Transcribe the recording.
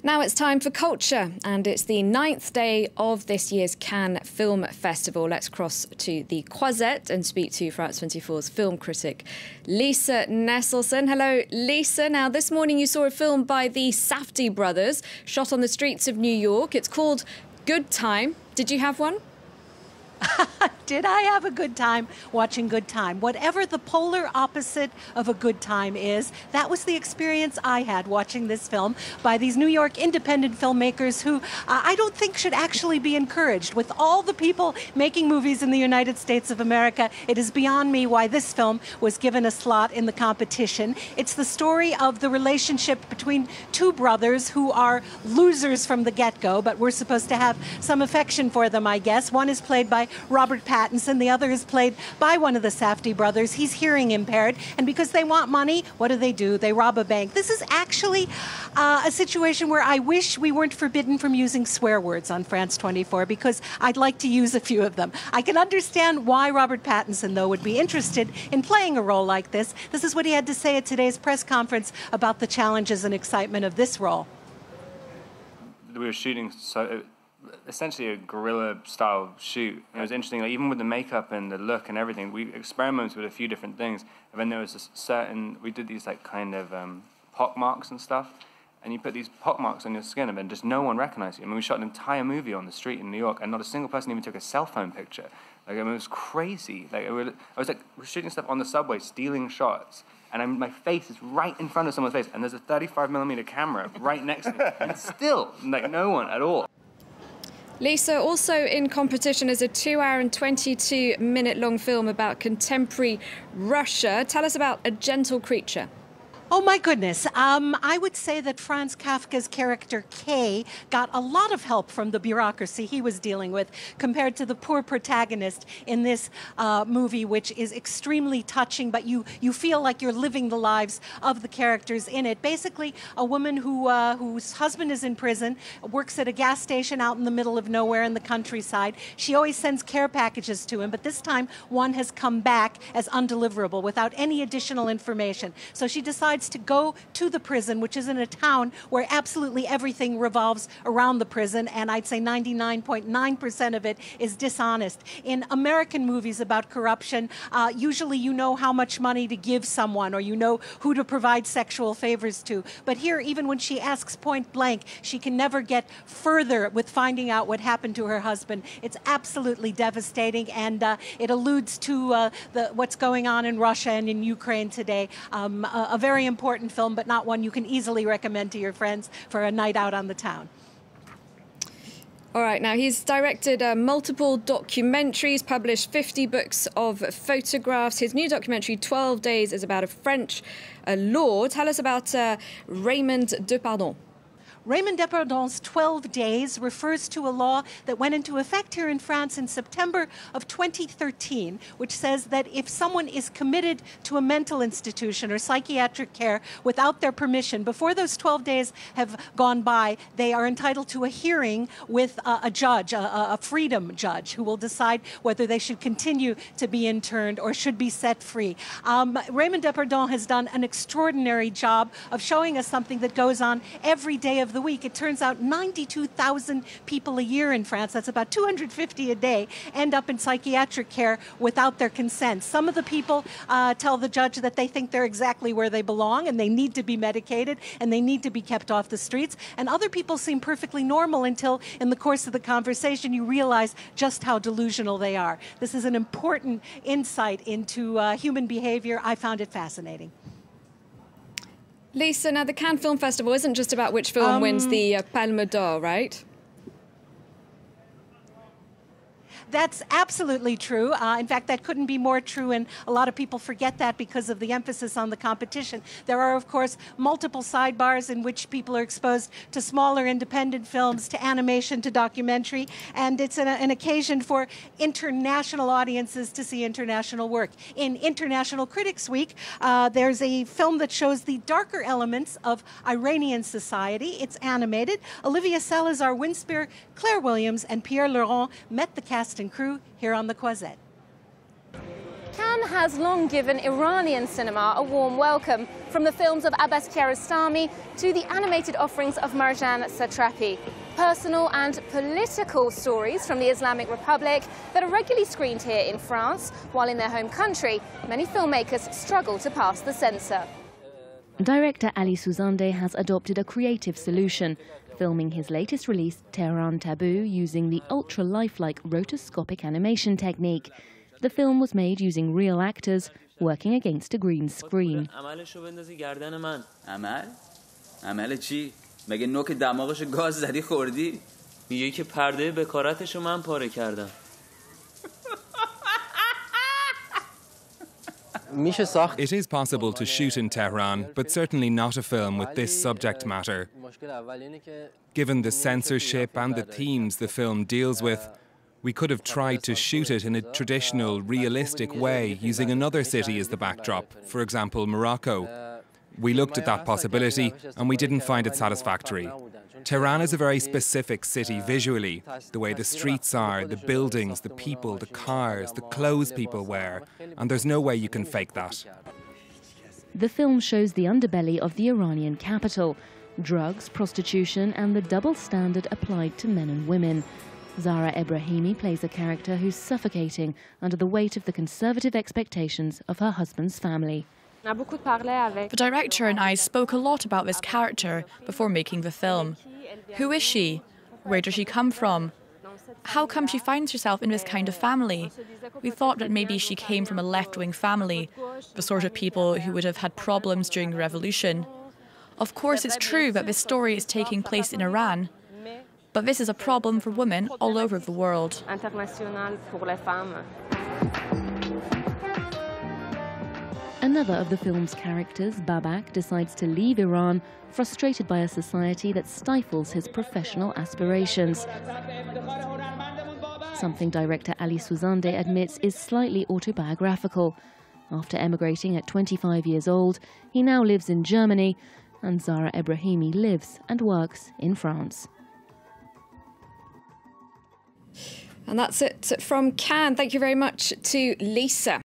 Now it's time for culture, and it's the 9th day of this year's Cannes Film Festival. Let's cross to the Croisette and speak to France 24's film critic, Lisa Nesselson. Hello, Lisa. Now, this morning you saw a film by the Safdie brothers, shot on the streets of New York. It's called Good Time. Did you have one? Did I have a good time watching Good Time? Whatever the polar opposite of a good time is, that was the experience I had watching this film by these New York independent filmmakers who I don't think should actually be encouraged. With all the people making movies in the United States of America, it is beyond me why this film was given a slot in the competition. It's the story of the relationship between two brothers who are losers from the get-go, but we're supposed to have some affection for them, I guess. One is played by Robert Pattinson. The other is played by one of the Safdie brothers. He's hearing impaired, and because they want money, what do? They rob a bank. This is actually a situation where I wish we weren't forbidden from using swear words on France 24, because I'd like to use a few of them. I can understand why Robert Pattinson, though, would be interested in playing a role like this. This is what he had to say at today's press conference about the challenges and excitement of this role. We were shooting essentially a guerrilla-style shoot. It was interesting, like, even with the makeup and the look and everything, we experimented with a few different things. And then there was we did these like kind of pock marks and stuff, and you put these pock marks on your skin and then just no one recognized you. I mean, we shot an entire movie on the street in New York, and not a single person even took a cell phone picture. Like, I mean, it was crazy. Like, we're shooting stuff on the subway, stealing shots, and my face is right in front of someone's face, and there's a 35mm camera right next to me, and still, like, no one at all. Lisa, also in competition is a 2-hour and 22-minute long film about contemporary Russia. Tell us about A Gentle Creature. Oh, my goodness. I would say that Franz Kafka's character Kay got a lot of help from the bureaucracy he was dealing with compared to the poor protagonist in this movie, which is extremely touching, but you feel like you're living the lives of the characters in it. Basically, a woman whose husband is in prison, works at a gas station out in the middle of nowhere in the countryside. She always sends care packages to him, but this time one has come back as undeliverable without any additional information. So she decides to go to the prison, which is in a town where absolutely everything revolves around the prison, and I'd say 99.9% of it is dishonest. In American movies about corruption, usually you know how much money to give someone, or you know who to provide sexual favors to. But here, even when she asks point blank, she can never get further with finding out what happened to her husband. It's absolutely devastating, and it alludes to what's going on in Russia and in Ukraine today. A very important film, but not one you can easily recommend to your friends for a night out on the town. All right, now he's directed multiple documentaries, published 50 books of photographs. His new documentary, 12 Days, is about a French law. Tell us about Raymond Depardon. Raymond Depardon's 12 Days refers to a law that went into effect here in France in September of 2013, which says that if someone is committed to a mental institution or psychiatric care without their permission, before those 12 days have gone by, they are entitled to a hearing with a judge, a freedom judge, who will decide whether they should continue to be interned or should be set free. Raymond Depardon has done an extraordinary job of showing us something that goes on every day of the week. It turns out 92,000 people a year in France, that's about 250 a day, end up in psychiatric care without their consent. Some of the people tell the judge that they think they're exactly where they belong and they need to be medicated and they need to be kept off the streets. And other people seem perfectly normal until in the course of the conversation you realize just how delusional they are. This is an important insight into human behavior. I found it fascinating. Lisa, now the Cannes Film Festival isn't just about which film wins the Palme d'Or, right? That's absolutely true. In fact, that couldn't be more true, and a lot of people forget that because of the emphasis on the competition. There are, of course, multiple sidebars in which people are exposed to smaller independent films, to animation, to documentary, and it's an occasion for international audiences to see international work. In International Critics Week, there's a film that shows the darker elements of Iranian society. It's animated. Olivia Salazar Winspear, Claire Williams, and Pierre Laurent met the cast and crew here on the Croisette. Cannes has long given Iranian cinema a warm welcome, from the films of Abbas Kiarostami to the animated offerings of Marjan Satrapi. Personal and political stories from the Islamic Republic that are regularly screened here in France, while in their home country, many filmmakers struggle to pass the censor. Director Ali Souzandeh has adopted a creative solution, filming his latest release, Tehran Taboo, using the ultra-lifelike rotoscopic animation technique. The film was made using real actors working against a green screen. مگه نوک دماغش گاز زدی خوردی؟ میگه که پرده بکارتشو من پاره کردم. It is possible to shoot in Tehran, but certainly not a film with this subject matter. Given the censorship and the themes the film deals with, we could have tried to shoot it in a traditional, realistic way, using another city as the backdrop, for example, Morocco. We looked at that possibility and we didn't find it satisfactory. Tehran is a very specific city visually, the way the streets are, the buildings, the people, the cars, the clothes people wear, and there's no way you can fake that. The film shows the underbelly of the Iranian capital, drugs, prostitution and the double standard applied to men and women. Zara Ebrahimi plays a character who's suffocating under the weight of the conservative expectations of her husband's family. The director and I spoke a lot about this character before making the film. Who is she? Where does she come from? How come she finds herself in this kind of family? We thought that maybe she came from a left-wing family, the sort of people who would have had problems during the revolution. Of course, it's true that this story is taking place in Iran, but this is a problem for women all over the world. Another of the film's characters, Babak, decides to leave Iran, frustrated by a society that stifles his professional aspirations. Something director Ali Souzandeh admits is slightly autobiographical. After emigrating at 25 years old, he now lives in Germany, and Zara Ebrahimi lives and works in France. And that's it from Cannes. Thank you very much to Lisa.